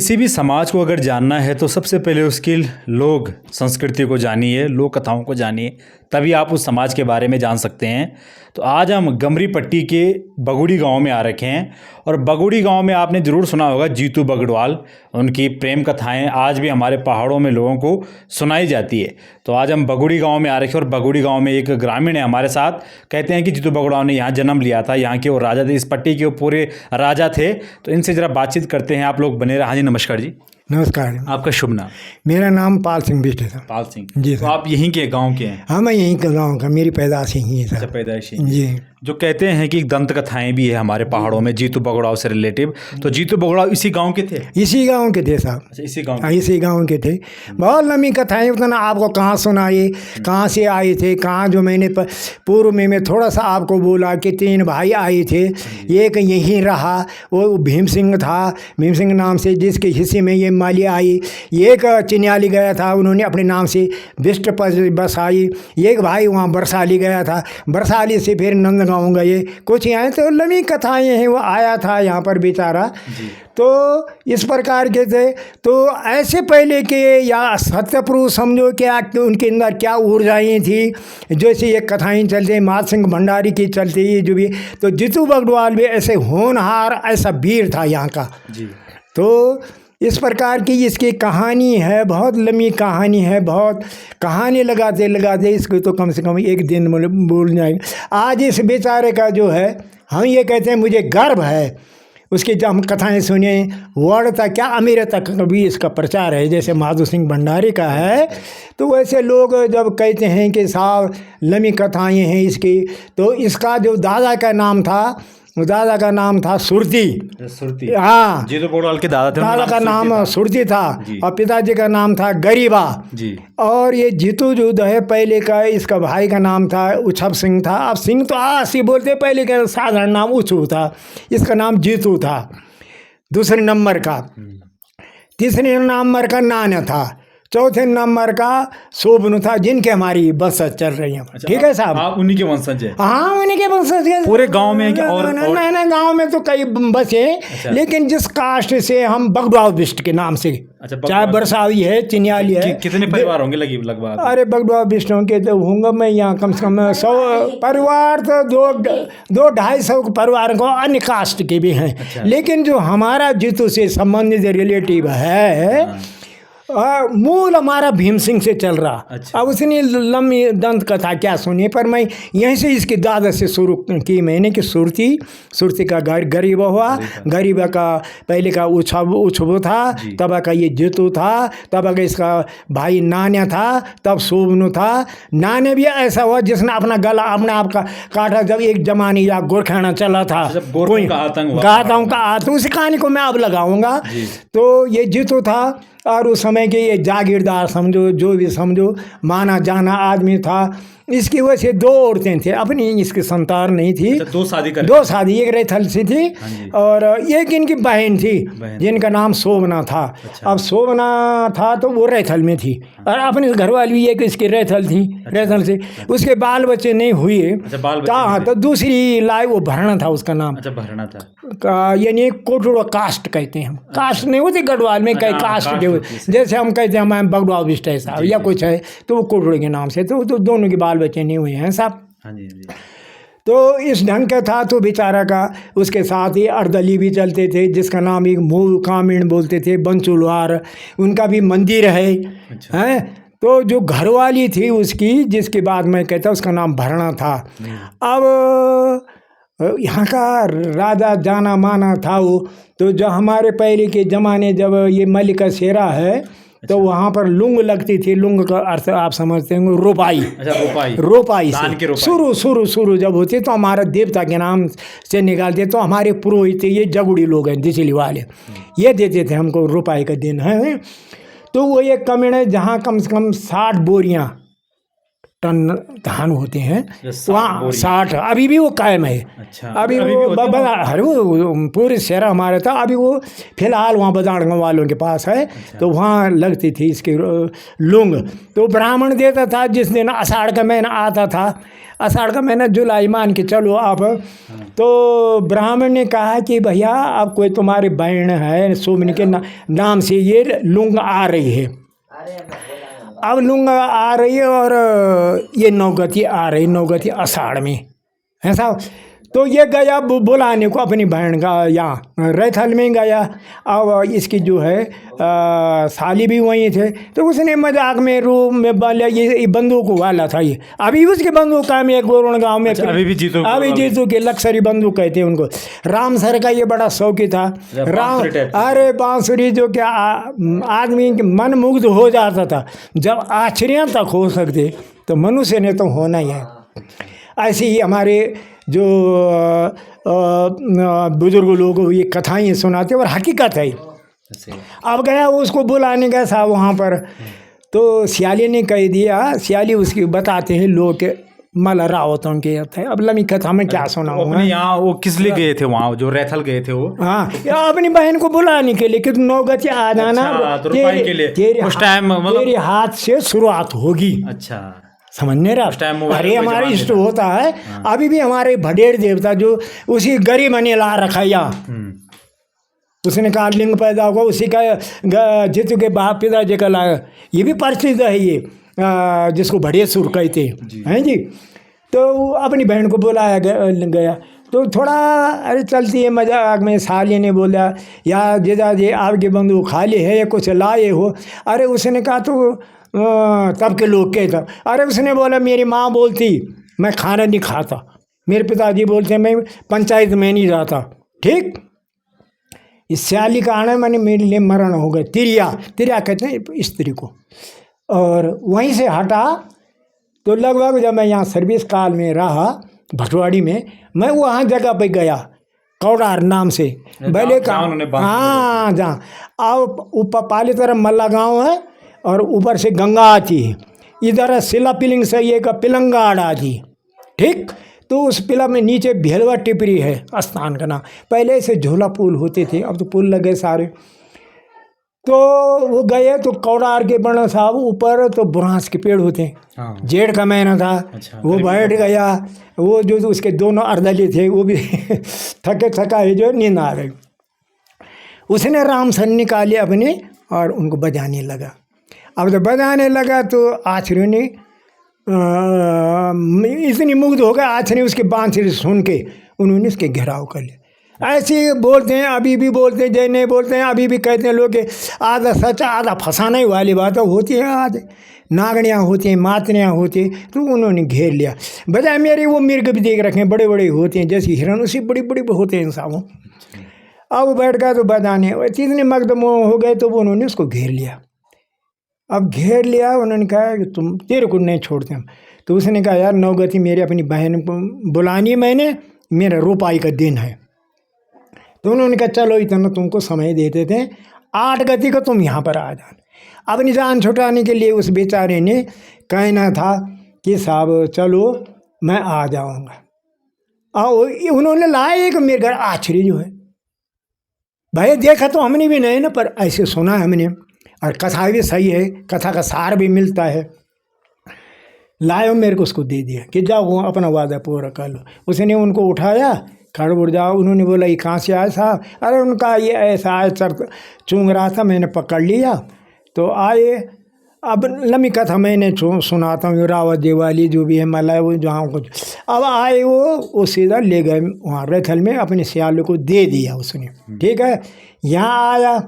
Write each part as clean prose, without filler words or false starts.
किसी भी समाज को अगर जानना है तो सबसे पहले उसकी लोक संस्कृति को जानिए, लोक कथाओं को जानिए, तभी आप उस समाज के बारे में जान सकते हैं। तो आज हम गमरी पट्टी के बगुड़ी गांव में आ रखे हैं और बगुड़ी गांव में आपने ज़रूर सुना होगा जीतू बगड़वाल। उनकी प्रेम कथाएं आज भी हमारे पहाड़ों में लोगों को सुनाई जाती है। तो आज हम बगुड़ी गांव में आ रखे हैं और बगुड़ी गांव में एक ग्रामीण है हमारे साथ। कहते हैं कि जीतू बगड़वाल ने यहाँ जन्म लिया था, यहाँ के वो राजा थे, इस पट्टी के वो पूरे राजा थे। तो इनसे ज़रा बातचीत करते हैं, आप लोग बने रहे। हाँ जी, नमस्कार जी। नमस्कार। आपका शुभ नाम? मेरा नाम पाल सिंह बिष्ट है। पाल सिंह जी तो सर। आप यहीं के गांव के हैं? हाँ, मैं यहीं का गाँव का, मेरी पैदाश यहीं है सर। अच्छा, पैदाइशी जी। जो कहते हैं कि दंत कथाएं भी है हमारे पहाड़ों में जीतू बगड़ाव से रिलेटिव। तो जीतू बगड़ाव इसी गांव के थे? इसी गांव के थे साहब। अच्छा, इसी गांव हाँ, इसी गांव के थे। बहुत लंबी कथाएं, उतना आपको कहाँ सुनाए, कहाँ से आए थे, कहाँ। जो मैंने पूर्व में मैं थोड़ा सा आपको बोला कि 3 भाई आए थे, एक यहीं रहा, वो भीम सिंह था, भीम सिंह नाम से, जिसके हिस्से में ये माली आई। एक चिन्याली गया था, उन्होंने अपने नाम से बिष्ट बसाई। एक भाई वहाँ बरसाली गया था, बरसाली से फिर नंदगांव गए। कुछ यहाँ तो लंबी कथाएं हैं। वो आया था यहाँ पर बेचारा, तो इस प्रकार के थे। तो ऐसे पहले के या सत्यपुरुष समझो क्या कि उनके अंदर क्या ऊर्जाएँ थी, जैसे ये कथाएँ चलती, मात सिंह भंडारी की चलती है जो भी। तो जीतू बगड़वाल भी ऐसे होनहार, ऐसा वीर था यहाँ का जी। तो इस प्रकार की इसकी कहानी है, बहुत लंबी कहानी है। बहुत कहानी लगाते लगाते इसको तो कम से कम एक दिन बोल जाएगा। आज इस बेचारे का जो है, हम ये कहते हैं मुझे गर्व है उसकी, जब हम कथाएं सुने, वर्ड तक क्या अमीर तक भी इसका प्रचार है, जैसे माधो सिंह भंडारी का है। तो वैसे लोग जब कहते हैं कि साहब लंबी कथाएं हैं इसकी, तो इसका जो दादा का नाम था सुरती। हाँ, जीतू बगड़वाल के दादा थे, दादा का नाम सुरती था और पिताजी का नाम था गरीबा जी। और ये जीतू जो है पहले का, इसका भाई का नाम था उछब सिंह था। अब सिंह तो आसी बोलते, पहले का साधारण नाम उछू था, इसका नाम जीतू था दूसरे नंबर का। तीसरे नंबर का नाना था। चौथे नंबर का शोभनु था, जिनके हमारी बंसज चल रही है। अच्छा, ठीक है साहब, आप उन्हीं के वंशज हैं? हाँ, उन्हीं के वंशज है। पूरे गांव में क्या? और ना गांव में तो कई बसे। अच्छा। लेकिन जिस कास्ट से हम बगड़वाल बिष्ट के नाम से, चाहे बरसावी है, चिन्याली है। कितने परिवार होंगे लगभग? अरे बगड़वाल बिष्टों के तो होंगे, मैं यहाँ कम से कम 100 परिवार, तो 200-250 परिवार को अन्य कास्ट के भी हैं। अच्छा। लेकिन जो हमारा जीतू से संबंधित रिलेटिव है, मूल हमारा भीम सिंह से चल रहा। अच्छा। अब उसने लंबी दंत कथा क्या सुनी, पर मैं यहीं से इसके दादा से शुरू की मैंने कि सुरती का गरीब हुआ, गरीब का पहले का उछबो था, तब का ये जीतू था, तब का इसका भाई नान्या था, तब शोभनु था। नान्या भी ऐसा हुआ जिसने अपना गला अपने आप का काटा, जब एक जमाने या गोरखाना चला था, आतंक का। उसी कहानी को मैं अब लगाऊंगा। तो ये जीतू था और उस समय के ये जागीरदार समझो, जो भी समझो, माना जाना आदमी था। इसकी वजह से 2 औरतें थी, अपनी इसकी संतान नहीं थी। अच्छा, 2 शादी, एक रैथल से थी और एक इनकी बहन थी जिनका नाम शोभना था। अच्छा। अब शोभना था तो वो रैथल में थी और अपने घरवाली एक इसकी रैथल थी। अच्छा। रैथल से उसके बाल बच्चे नहीं हुए। अच्छा, तो दूसरी लाई वो भरना था उसका नाम। अच्छा, भरना था, यानी कोटड़ो कास्ट कहते हैं हम। कास्ट नहीं होती गढ़वाल में, कई कास्ट के, जैसे हम कहते हैं हमारे बगड़वाल बिष्ट है साहब या कुछ है, तो वो कोटड़ो के नाम से। तो दोनों के बाल बच्चे नहीं हुए हैं साहब। हाँ जी। तो इस ढंग का था। तो बेचारा का उसके साथ ही अर्दली भी चलते थे, जिसका नाम एक मूल कामिण बोलते थे, बंचुलवार, उनका भी मंदिर है। अच्छा। हैं। तो जो घरवाली थी उसकी, जिसके बाद मैं कहता उसका नाम भरना था। अब यहाँ का राजा जाना माना था वो। तो जो हमारे पहले के ज़माने, जब ये मलिका शेरा है, तो वहाँ पर लुंग लगती थी। लुंग का अर्थ आप समझते होंगे, रोपाई। अच्छा, रोपाई से शुरू जब होती तो हमारा देवता के नाम से निकालते। तो हमारे पुरोहित ये जगुड़ी लोग हैं, दिचली वाले, ये देते थे हमको रोपाई का दिन है। तो वो एक कमिण है जहाँ कम से कम 60 बोरियाँ टन धान होते हैं। ये 60 वहाँ बोरी। 60 अभी भी वो कायम है। अच्छा, अभी अभी भी वो होते हैं वहाँ? हर वो पूरे शहर हमारे था। अभी वो फिलहाल वहाँ बदाड़गांव वालों के पास है। तो वहाँ लगती थी इसकी लूंग। तो ब्राह्मण देता था जिस दिन आषाढ़ का महीना आता था, आषाढ़ का महीना जुलाई मान के चलो आप। तो ब्राह्मण ने कहा कि भैया अब कोई तुम्हारी बहन है सोमनी के नाम से ये लूंग आ रही है। अब लूंग आ रही है और ये नौगति आ रही, नौगति आषाढ़ में ऐसा। तो ये गया बुलाने को अपनी बहन का, यहाँ रैथल में गया। अब इसकी जो है साली भी वहीं थे। तो उसने मजाक में रूम में बोला ये बंदूक वाला था ये। अभी उसके बंदूक का में गोरण गाँव में अच्छा, अभी भी जीतू के लक्सरी बंदूक कहते हैं उनको। राम सर का ये बड़ा शौकी था। राम अरे बांसुरी जो क्या आदमी मन मुग्ध हो जाता था। जब आश्चर्य तक हो सकते तो मनुष्य ने तो होना ही है। ऐसे ही हमारे जो बुजुर्ग लोग ये कथाएं सुनाते और हकीकत है। अब गया उसको बुलाने गया साहब वहाँ पर। तो सियाली ने कह दिया, सियाली उसकी बताते हैं लोग मल रावतों के थे। अब लम्बी कथा में क्या सुनाऊंगा। यहाँ वो किस लिए गए थे वहाँ, जो रैथल गए थे वो? हाँ, अपनी बहन को बुलाने के लिए कि नौगति आ जाना। अच्छा, तो रुपए के लिए उस टाइम तेरे हाथ से शुरुआत होगी। अच्छा, समझने रहा। अरे हमारे इष्ट होता है। अभी भी हमारे भडेर देवता जो उसी गरीब ने ला रखा यहाँ। उसने कहा लिंग पैदा होगा उसी का जितु के बाप पिताजी का लाया। ये भी प्रसिद्ध है ये, जिसको भड़ेसुर कहते हैं जी। तो अपनी बहन को बुलाया गया। तो थोड़ा अरे चलती है मजाक में साली ने बोला या जीजा जी आपके बंदूक खाली है या कुछ लाए हो। अरे उसने कहा तो तब के लोग कहता। अरे उसने बोला मेरी माँ बोलती मैं खाना नहीं खाता, मेरे पिताजी बोलते मैं पंचायत में नहीं जाता। ठीक, इस सियाली का आना मैंने मेरे लिए मरण हो गया। तिरिया कहते हैं स्त्री को। और वहीं से हटा तो लगभग जब मैं यहाँ सर्विस काल में रहा भटवाड़ी में, मैं वहाँ जगह पे गया कौड़ार नाम से। पहले का हाँ जहाँ अब ऊपर पाली तरफ मल्ला गाँव है और ऊपर से गंगा आती है। इधर सिला पिलिंग से ये का पिलंगाड़ आती। ठीक, तो उस पिला में नीचे भेलवा टिपरी है स्थान का नाम। पहले से झोला पुल होते थे, अब तो पुल लगे सारे। तो वो गए तो कौड़ार के बना साहब ऊपर तो बुरांस के पेड़ होते हैं। जेठ का महीना था। अच्छा, वो बैठ गया। वो जो उसके दोनों अर्दली थे वो भी थके थका है जो नींद आ गई। उसने राम सन निकाले अपने और उनको बजाने लगा। अब तो बजाने लगा तो आचर्यों ने इतनी मुग्ध हो गए आचर्य उसके बांसुरी सुन के, उन्होंने उसके घेराव कर लिया। ऐसे बोलते हैं, अभी भी बोलते हैं, जय नहीं बोलते हैं, अभी भी कहते हैं लोग कि आधा सच आधा फंसाने वाली बात होती है। आधे नागणियाँ होती हैं, मातनियाँ होती हैं। तो उन्होंने घेर लिया। बजाय मेरे वो मिर्ग भी देख रखे हैं, बड़े बड़े होते हैं जैसे हिरण, उसी बड़ी बड़ी होते हैं इंसानों। अब बैठ गया तो बजाने इतने मगदम हो गए तो उन्होंने उसको घेर लिया। अब घेर लिया, उन्होंने कहा कि तुम तेरे को नहीं छोड़ते हम। तो उसने कहा यार नौगति मेरी अपनी बहन को बुलानी मैंने, मेरा रुपाई का दिन है। तो उन्होंने कहा चलो इतना तुमको समय देते थे, 8 गति को तुम यहाँ पर आ जाना। अपनी जान छुटाने के लिए उस बेचारे ने कहना था कि साहब चलो मैं आ जाऊँगा। और उन्होंने लाया एक मेरे घर आश्चर्य जो है भाई, देखा तो हमने भी नहीं ना, पर ऐसे सुना हमने और कथा भी सही है, कथा का सार भी मिलता है। लायो मेरे को उसको दे दिया कि जाओ वो अपना वादा पूरा कर लो। उसने उनको उठाया, खड़बुड़ जाओ। उन्होंने बोला ये कहाँ से आया साहब? अरे उनका ये ऐसा आया चर चूंग रहा था, मैंने पकड़ लिया तो आए। अब लम्बी कथा मैंने सुनाता हूँ, रावत देवाली जो भी है मला वो जहाँ कुछ। अब आए वो सीधा ले गए वहाँ रैथल में, अपने सियालों को दे दिया उसने। ठीक है, यहाँ आया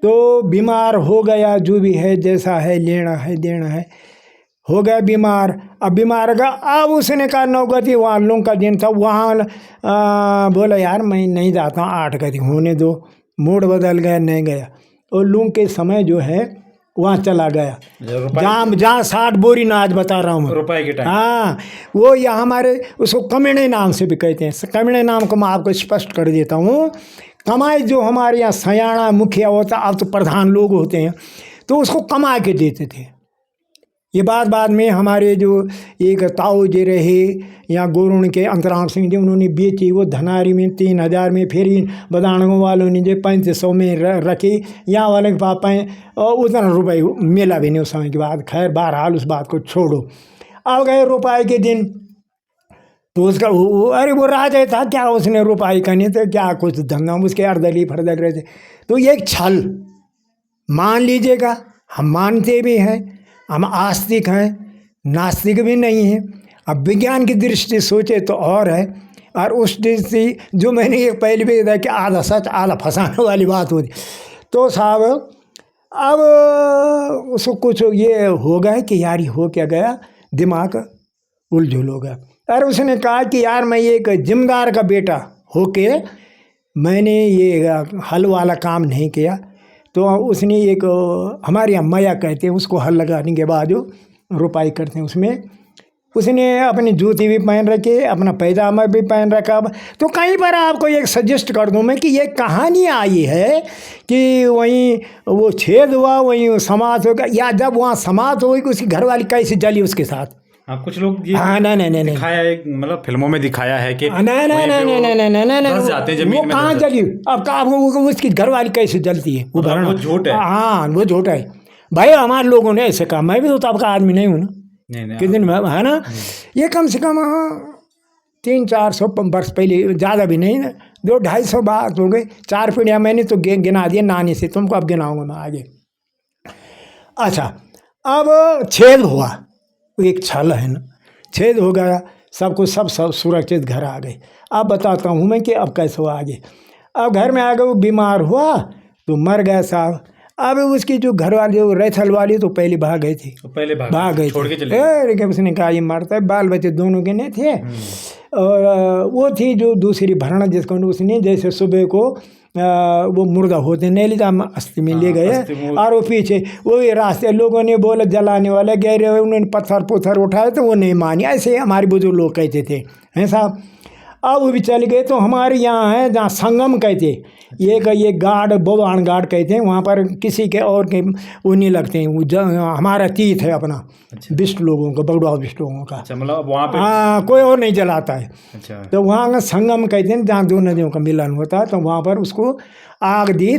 तो बीमार हो गया, जो भी है जैसा है लेना है देना है, हो गया बीमार। अब बीमार का अब उसने कहा नौगति वहाँ लूंग का दिन था, वहाँ बोला यार मैं नहीं जाता हूँ, 8 गति होने दो। मूड बदल गया, नहीं गया। और लूंग के समय जो है वहाँ चला गया जहाँ 60 बोरी नाज बता रहा हूँ रुपए के टाइम। हाँ, वो यहाँ हमारे उसको कमिणे नाम से भी कहते हैं। कमिणे नाम को मैं आपको स्पष्ट कर देता हूँ। कमाई जो हमारे यहाँ सयाना मुखिया होता, अब तो प्रधान लोग होते हैं, तो उसको कमा के देते थे। ये बाद में हमारे जो एक ताऊ जी रहे या गोरुण के अंतराम सिंह जी, उन्होंने बेची वो धनारी में 3000 में, फिर इन बदानगों वालों ने जो 3500 में रखी, यहाँ वाले के पापा और उतना रुपये मिला भी नहीं उस समय के बाद। खैर बहरहाल उस बात को छोड़ो। अब गए रुपये के दिन, तो उसका अरे वो राजा था क्या, उसने रुपये का नहीं तो क्या कुछ धंधा, उसके अर्दली फर्दल रहे थे। तो ये एक छल मान लीजिएगा, हम मानते भी हैं, हम आस्तिक हैं, नास्तिक भी नहीं हैं। अब विज्ञान की दृष्टि से सोचे तो और है, और उस दृष्टि जो मैंने ये पहले भी बताया कि आधा सच आधा फंसाने वाली बात होती। तो साहब अब उसको कुछ ये हो गया कि यार हो क्या गया, दिमाग उलझुल हो गया। और उसने कहा कि यार मैं एक जिम्मेदार का बेटा होके मैंने ये हल वाला काम नहीं किया। तो उसने एक हमारे यहाँ मैया कहते हैं उसको, हल लगाने के बाद जो रुपाई करते हैं उसमें उसने अपनी जूती भी पहन रखी, अपना पैजामा भी पहन रखा। तो कहीं पर आपको एक सजेस्ट कर दूं मैं कि ये कहानी आई है कि वहीं वो छेद हुआ, वहीं समाप्त हो गया, या जब वहाँ समाप्त हो गई उसकी घरवाली कैसे जली उसके साथ। हाँ, कुछ लोग ये नहीं दिखाया है, मतलब फिल्मों में दिखाया है कि नहीं वो कहाँ जली। अब उसकी घरवाली कैसे जलती है, वो वो झूठ है। हाँ वो झूठ है भाई, हमारे लोगों ने ऐसे कहा। मैं भी तो तब का आदमी नहीं हूँ ना, किस दिन है ना, ये कम से कम 300-400 वर्ष पहले, ज़्यादा भी नहीं ना, 200-250 बात हो गई। 4 पीढ़ियाँ मैंने तो गिना दिए नानी से, तुमको अब गिनाऊंगा मैं आगे। अच्छा, अब छेद हुआ, एक छल है ना, छेद हो गया, सब सुरक्षित घर आ गए। अब बताता हूँ मैं कि अब कैसे हुआ आगे। अब घर में आ गए, वो बीमार हुआ तो मर गया साहब। अब उसकी जो घर वाली जो रैथल वाली तो पहले भाग गई थी, भाग गई छोड़ के चले। उसने कहा ये मरता है, बाल बच्चे दोनों के नहीं थे। और वो थी जो दूसरी भरणा जिसको उसने जैसे सुबह को वो मुर्दा होते नहीं लिया, अस्थि में ले गए। और वो पीछे वो रास्ते लोगों ने बोला जलाने वाले गए, उन्होंने पत्थर उठाए तो वो नहीं मानी। ऐसे हमारे बुजुर्ग लोग कहते थे हैं साहब। अब वो भी चल गए। तो हमारे यहाँ है जहाँ संगम कहते, ये गार्ड बोवान गार्ड कहते हैं, वहाँ पर किसी के और के वो नहीं लगते हैं। वो हमारा तीर्थ है अपना, विष्णु लोगों का, बगड़वा विष्णु लोगों का। अच्छा, मतलब वहाँ पे हाँ कोई और नहीं जलाता है। अच्छा, तो वहाँ का संगम कहते हैं जहाँ 2 नदियों का मिलन होता है। तो वहाँ पर उसको आग दी,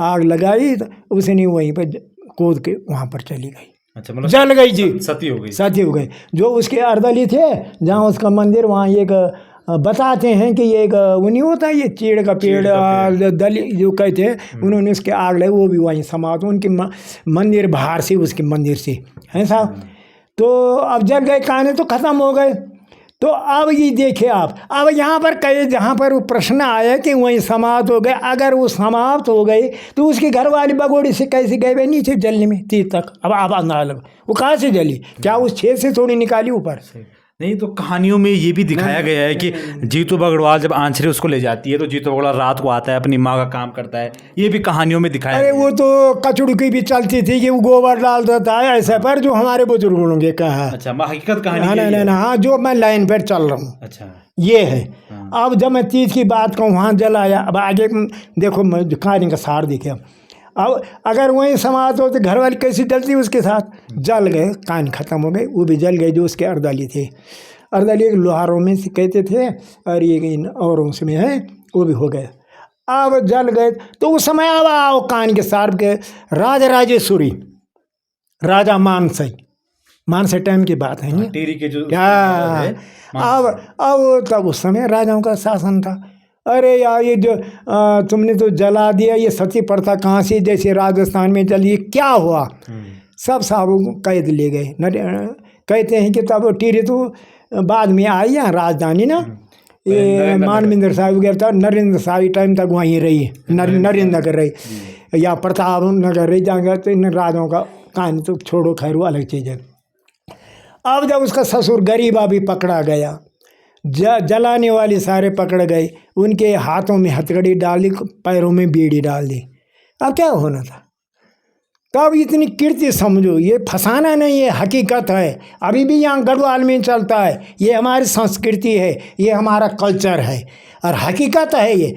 आग लगाई, तो उसने वहीं पर कूद के वहाँ पर चली गई। अच्छा, मतलब जल गई जी, सती हो गई। सती हो गई। जो उसके अर्दली थे जहाँ उसका मंदिर, वहाँ एक बताते हैं कि ये एक वो नहीं होता, ये चीड़ का पेड़ दली जो कहते हैं, उन्होंने उसके आग लगी, वो भी वहीं समाप्त। उनके मंदिर बाहर से, उसके मंदिर से हैं साहब। तो अब जल गए, कहानी तो ख़त्म हो गए। तो अब ये देखिए आप, अब यहाँ पर कई जहाँ पर वो प्रश्न आया कि वहीं समाप्त हो गए। अगर वो समाप्त हो गए तो उसकी घरवाली बगोड़ी से कैसे गए भाई नीचे जलने में 30 तक। अब आप अंदाज लो वो कहाँ से जली, क्या उस छेद से थोड़ी निकाली ऊपर। नहीं, तो कहानियों में ये भी दिखाया गया है कि जीतू बगड़वाल जब आंचरे उसको ले जाती है तो जीतू बगड़वाल रात को आता है, अपनी माँ का काम करता है। ये भी कहानियों में दिखाया। अरे वो तो कचड़ू की भी चलती थी कि वो गोबर डाल देता है ऐसा, पर जो हमारे बुजुर्गों ने कहा। अच्छा, हकीकत कहानी। नहीं, हाँ जो मैं लाइन पर चल रहा हूँ। अच्छा, ये है। अब जब मैं 30 की बात कहूँ, वहाँ जलाया। अब आगे देखो मैं कहानी का सार दिखे। अब अगर वहीं समाप्त हो तो घरवाली कैसे जलती, उसके साथ जल गए, कहानी खत्म हो गई। वो भी जल गए जो उसके अर्दली थे। अर्दली लोहारों में से कहते थे, और ये इन औरों से में है, वो भी हो गए। अब जल गए तो उस समय अब आओ कहानी के सार के राजराजेश्वरी, राजा मानसे टाइम की बात है नहीं, टेरी के जो क्या। अब तब उस समय राजाओं का शासन था। अरे यार ये जो तुमने तो जला दिया, ये सती प्रथा कहाँ से, जैसे राजस्थान में जली, क्या हुआ। सब साहब कैद ले गए। कहते हैं कि तब टीरी तो बाद में आई यहाँ राजधानी ना, ये मानविंदर साहब वगैरह था, नरेंद्र साहब टाइम तक वहीं रही, नरेंद्र नगर रही या प्रताप नगर रही, जहाँ तो इन राजाओं का कहानी तो छोड़ो, खैर वो अलग चीज़ है। अब जब उसका ससुर गरीबा भी पकड़ा गया, जलाने वाले सारे पकड़ गए, उनके हाथों में हथकड़ी डाल दी, पैरों में बीड़ी डाल दी। अब क्या होना था। तब इतनी कीर्ति समझो, ये फसाना नहीं, ये हकीकत है। अभी भी यहाँ गढ़वाल में चलता है, ये हमारी संस्कृति है, ये हमारा कल्चर है और हकीकत है ये।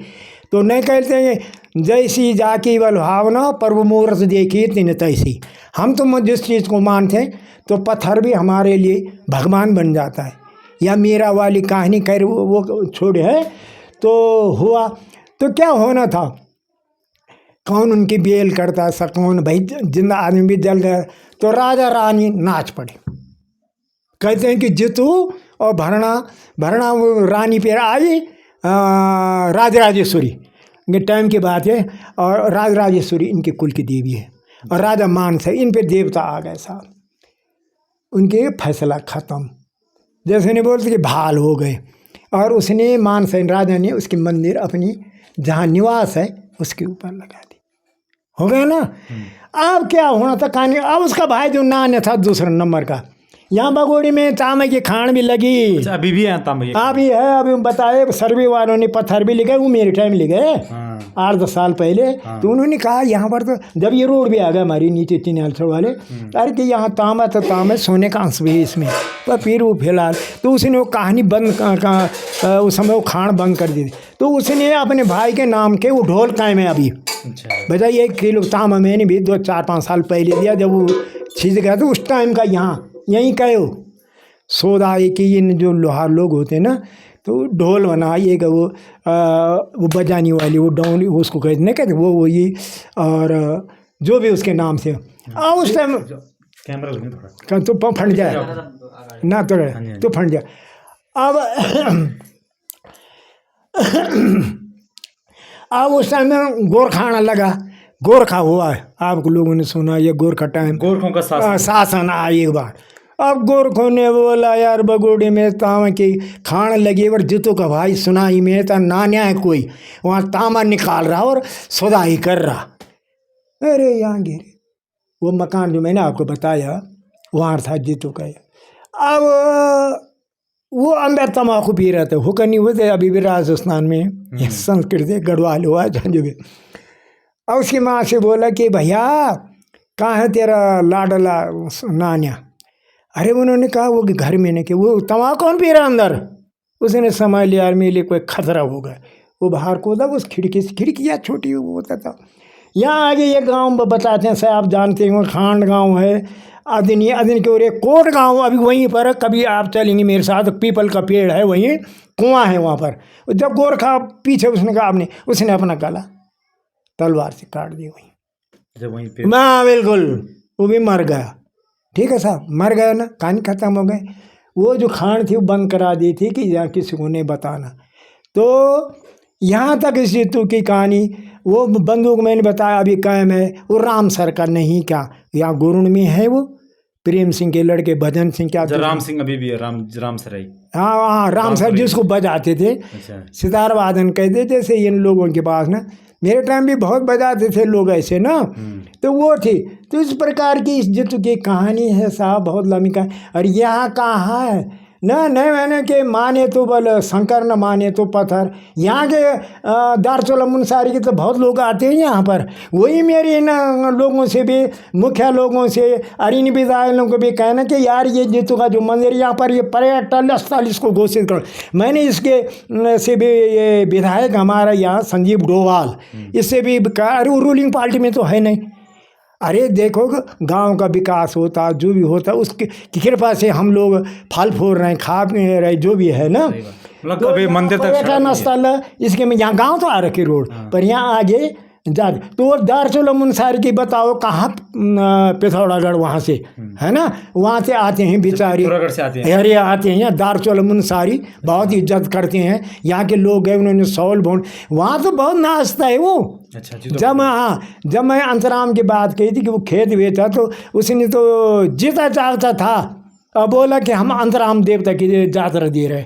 तो नहीं कहते हैं जैसी जाकी बल भावना प्रभु मूर्त देखी तीन तैसी। हम तो जिस चीज़ को मानते हैं तो पत्थर भी हमारे लिए भगवान बन जाता है। या मीरा वाली कहानी कर वो छोड़े है तो हुआ तो क्या होना था, कौन उनकी बेल करता सा, कौन भाई जिंदा आदमी भी जल गया। तो राजा रानी नाच पड़े, कहते हैं कि जितू और भरना वो रानी पे आई राजराजेश्वरी के टाइम की बात है। और राजराजेश्वरी इनके कुल की देवी है और राजा मानस है, इन पे देवता आ गए साहब, उनके फैसला ख़त्म। जैसे नहीं बोलते कि भाल हो गए। और उसने मानसेन राजा ने उसकी मंदिर अपनी जहाँ निवास है उसके ऊपर लगा दी, हो गया ना। अब क्या होना था कहानी, अब उसका भाई जो नान्य था दूसरा नंबर का, यहाँ बगोड़ी में तांबे की खान भी लगी। अच्छा, अभी भी है तांबे की? अभी है, अभी बताए सर्वे वालों ने पत्थर भी लिखे, वो मेरे टाइम लिखे 8-10 साल पहले। तो उन्होंने कहा यहाँ पर तो जब ये रोड भी आ गया हमारी नीचे चिन्हलसर वाले, अरे कि यहाँ तांबा तो तांबा, सोने का अंश भी है इसमें। तो फिर वो फिलहाल तो उसने वो कहानी बंद उस समय वो खान बंद कर दी थी। तो उसने अपने भाई के नाम के वो ढोल कायम है अभी। बताइए 1 किलो तांबा मैंने भी 2-4-5 साल पहले दिया, जब वो चीज़ गया तो उस टाइम का यहाँ यहीं कहो सौदाई की इन जो लोहार लोग होते हैं ना, तो ढोल बनाइएगा वो बजाने वाली वो डाउन उसको कहते नहीं कहते वो ये, और जो भी उसके नाम से उस टाइम कैमरा लगे थोड़ा तो फट जाए ना, तो फट जाए। अब उस टाइम में गोरखाना लगा, गोरखा हुआ है, आप लोगों ने सुना ये गोरखा टाइम, गोरखों का शासन आया एक बार। अब गोरखों ने बोला यार बगोड़ी में तांबा की खान लगी, और जितू का भाई सुनाई में था नान्या है कोई, वहाँ तांबा निकाल रहा और सौदाई कर रहा। अरे यहाँ गिरे वो मकान जो मैंने आपको बताया वहाँ था जितू का। अब वो अंदर तम्बाकू पी रहे थे, हुक्का नहीं होते अभी भी राजस्थान में संस्कृति गढ़वाल हुआ जो भी। और उसकी माँ से बोला कि भैया कहाँ है तेरा लाडला नान्या। अरे उन्होंने कहा वो घर में नहीं कि वो तम्बाकू कौन पी रहा अंदर। उसने समझ लिया यार मेरे लिए कोई खतरा होगा, वो बाहर को था उस खिड़की से, खिड़कियाँ छोटी वो होता था। यहाँ आगे ये गांव बताते हैं शायद आप जानते हो, खांड गांव है, अदिन के और एक कोट गांव अभी वहीं पर, कभी आप चलेंगे मेरे साथ, पीपल का पेड़ है वहीं, कुआं है वहाँ पर। जब गोरखा पीछे उसने कहा उसने अपना गला तलवार से काट दिया वहीं पे, हाँ बिल्कुल, वो भी मर गया। ठीक है साहब, मर गया ना, कहानी खत्म हो गई। वो जो खान थी वो बंद करा दी थी कि यहाँ किसी को नहीं बताना। तो यहाँ तक इस जितू की कहानी, वो बंदूक मैंने बताया अभी कायम है, वो राम सर का नहीं क्या, यहाँ गुरुण में है वो प्रेम सिंह के लड़के भजन सिंह, क्या राम सिंह अभी भी है, राम सराय। हाँ राम सर जिसको बजाते थे, सितार वादन कहते जैसे इन लोगों के पास ना, मेरे टाइम भी बहुत बजाते थे लोग ऐसे ना, तो वो थी। तो इस प्रकार की इस जितू की कहानी है साहब, बहुत लंबी कहानी। और यहाँ कहाँ है न नहीं मैंने कि माने तो बल शंकर, न माने तो पत्थर। यहाँ के दारचोला मुंसारी के तो बहुत लोग आते हैं यहाँ पर, वही मेरे इन लोगों से भी, मुखिया लोगों से और इन विधायकों को भी कहना कि यार ये जितू का जो मंदिर यहाँ पर ये पर्यटन स्थल इसको घोषित करो। मैंने इसके से भी ये विधायक हमारा यहाँ संजीव डोवाल, इससे भी अरे रूलिंग पार्टी में तो है नहीं। अरे देखो गांव का विकास होता, जो भी होता उसकी कृपा से हम लोग फल फूल रहे हैं, खा रहे, जो भी है ना। मतलब कभी मंदिर पर्यटन स्थल इसके में यहाँ गांव तो आ रखे रोड पर, यहाँ आगे जा तो दारचोला मुंसारी की बताओ कहाँ पिथौरागढ़ वहाँ से है ना, वहाँ से आते हैं बेचारे, अरे आते हैं यहाँ दारचोला मुंसारी, बहुत इज्जत करते हैं यहाँ के लोग गए, उन्होंने सौल भोन वहाँ तो बहुत नाचता है वो। जब मैं अंतराम की बात कही थी कि वो खेत बेचा, तो उसने तो जीता चाहता था और बोला कि हम अंतराम देवता की यात्रा दे रहे,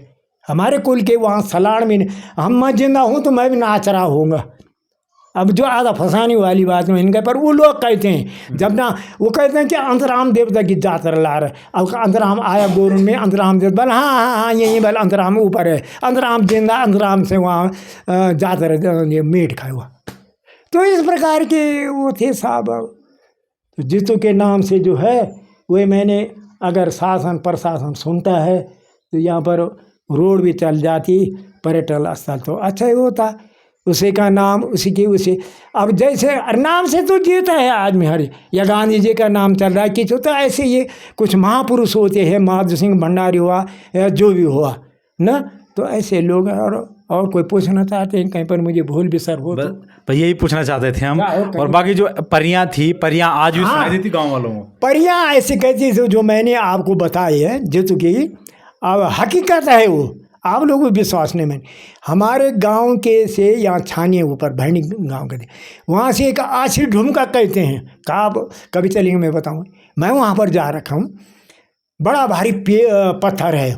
हमारे कुल के वहाँ सलाड़ में, हम मैं जिंदा हूँ तो मैं भी नाच रहा होऊंगा। अब जो आधा फंसाने वाली बात में इनके पर वो लोग कहते हैं, जब ना वो कहते हैं कि अंतराम देवता की यात्रा ला रहे। अब अंतराम आया गोरुन में, अंतराम देवता बोला हाँ यही बोल अंतराम ऊपर है, अंतराम जिंदा, अंतराम से वहाँ यात्रा मीट खाए हुआ। तो इस प्रकार के वो थे साहब। तो जितू के नाम से जो है वही मैंने, अगर शासन प्रशासन सुनता है तो यहाँ पर रोड भी चल जाती, पर्यटन स्थल तो अच्छा ही होता। उसी का नाम उसी की उसी। अब जैसे नाम से तो जीता है आदमी हर, या गांधी जी का नाम चल रहा है कि तो ऐसे ये कुछ महापुरुष होते हैं, माधव सिंह भंडारी हुआ या जो भी हुआ ना, तो ऐसे लोग। और कोई पूछना चाहते हैं कहीं पर मुझे भूल विसर हो तो? बस यही पूछना चाहते थे हम। और बाकी जो परियां थी, परियां आज भी सुनाई देती गाँव वालों को? परियां ऐसी कहती जो मैंने आपको बताई है जितु की, अब हकीकत है वो, आप लोगों को विश्वास नहीं। मैंने हमारे गांव के से यहाँ छानिए ऊपर भैनी गांव के, वहाँ से एक आशी ढुमका कहते हैं, कब कभी चलेंगे मैं बताऊँ। मैं वहाँ पर जा रखा हूँ, बड़ा भारी पत्थर है,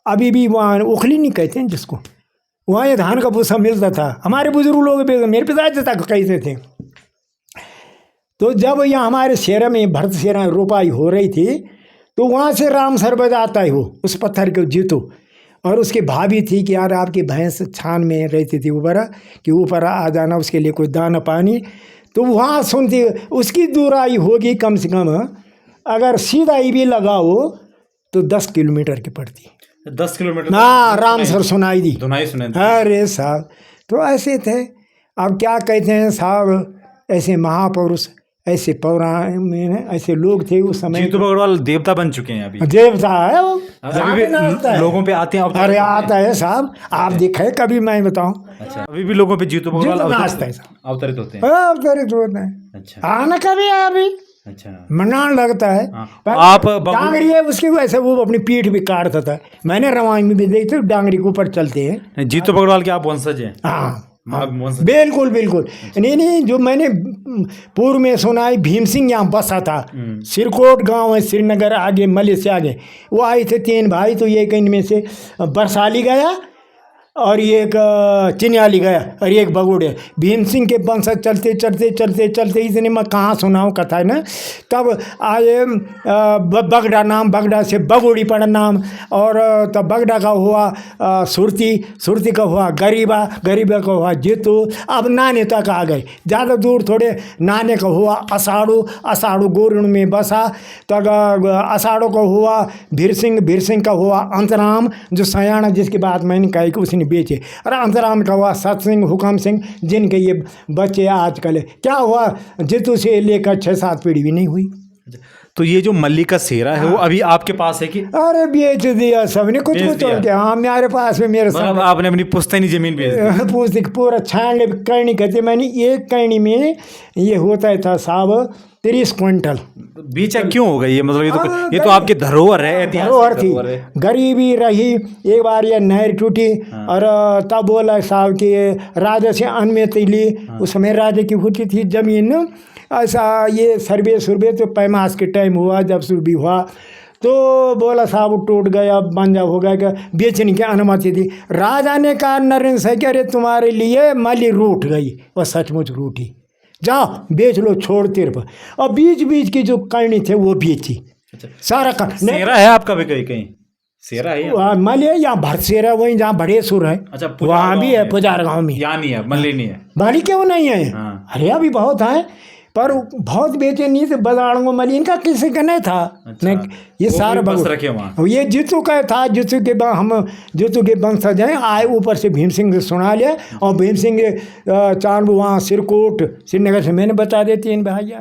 अभी भी वहाँ उखली नहीं कहते हैं जिसको, वहाँ ये धान का भूसा मिलता था। हमारे बुजुर्ग लोग, मेरे पिताजी तक कहते थे। तो जब यहाँ हमारे शेरा में भरत शेरा रोपाई हो रही थी, तो वहाँ से राम सरबज आता है वो उस पत्थर के जीतो, और उसकी भाभी थी कि यार आपकी भैंस छान में रहती थी ऊपर, कि ऊपर आ जाना, उसके लिए कोई दाना पानी। तो वहाँ सुनती, उसकी दूराई होगी कम से कम, अगर सीधा ही भी लगाओ तो 10 किलोमीटर की पड़ती। 10 किलोमीटर? हाँ, राम सर सुनाई दी। सुनाई। अरे साहब, तो ऐसे थे। अब क्या कहते हैं साहब, ऐसे महापुरुष, ऐसे पौराणिक में ऐसे लोग थे उस समय। जीतू बगड़वाल देवता बन चुके हैं अभी? देवता है वो, अभी भी लोगों पे आते हैं? अरे आता है साहब, आप दिखे कभी, मैं बताऊं। अच्छा, अभी भी लोगों पे जीतू बगड़वाल अवतरित होते हैं? अवतरित होते हैं। अच्छा, आना कभी अभी। अच्छा, मनान लगता है। आप डांगरी है उसकी, वैसे वो अपनी पीठ भी काटता था, मैंने रामायण में भी देखी, डांगरी के ऊपर चलते हैं। जीतू बगड़वाल के आप वंशज हैं? हाँ, बिल्कुल बिल्कुल। नहीं, जो मैंने पूर्व में सुना है, भीम सिंह यहाँ बसा था, सिरकोट गांव है, श्रीनगर आगे, मलिक से आगे। वो आए थे 3 भाई, तो एक इनमें से बरसाली गया और एक चिन्याली गया और एक बगुड़े। भीम सिंह के वंश चलते चलते चलते चलते, इतने मैं कहाँ सुनाऊँ कथा है ना। तब आए बगड़ा नाम, बगड़ा से बगुड़ी पड़ा नाम, और तब बगड़ा का हुआ सुरती का हुआ गरीबा का हुआ जीतू। अब नाने तक आ गए, ज़्यादा दूर थोड़े। नाने का हुआ असाड़ू गोरुण में बसा। तब असाड़ों का हुआ भीर सिंह का हुआ अंतराम, जो सयाना जिसकी बात मैंने कही कि उसने बेचे। और अंतराम का हुआ सतसिंह, हुकम सिंह, जिनके ये बच्चे आजकल क्या हुआ, जीतू से लेकर 6-7 पीढ़ी भी नहीं हुई। तो ये जो मल्लिक का सेरा है वो अभी आपके पास है कि? अरे बेच दिया सबने, कुछ क्या। हाँ, मेरे पास में, मेरे साथ आपने अपनी पुश्तैनी जमीन बेच दी? पूरा छान करनी कहते मैंने। एक करनी में ये होता था साहब 30 क्विंटल। बेचा क्यों हो गई ये? मतलब ये तो आपकी धरोहर है, धरोहर थी। गरीबी रही, एक बार ये नहर टूटी, और तब बोला साहब कि राजा से अनुमति ली। उस समय राजा की होती थी जमीन। ऐसा ये सर्वे तो पैमास के टाइम हुआ, जब शुरू भी हुआ, तो बोला साहब टूट गया, बंजा हो गया, बेचने की अनुमति दी। राजा ने कहा नरेंद्र से कि अरे तुम्हारे लिए मली रूठ गई, और सचमुच रूठी, जाओ बेच लो, छोड़ तिरप। और बीच की जो करनी थे वो बेची। अच्छा, सारा का सेरा है आपका भी? कहीं सेरा है? मले या भरत सेरा, वही जहाँ बड़ेसुर है। अच्छा, वहाँ भी है, पुजार गाँव में। यहाँ नहीं है, मल्ली नहीं है? बाली क्यों नहीं है? अरे अभी बहुत है, पर बहुत बेचे नहीं थे। बजाड़ों मली इनका किसी का नहीं था। अच्छा, ये सारा बस रखे वहाँ। ये जीतू का था, जीतू के वंशज हैं। आए ऊपर से भीम सिंह से सुना लिया, और भीम सिंह चांद वहाँ सिरकोट श्रीनगर से मैंने बता देती इन भाइया।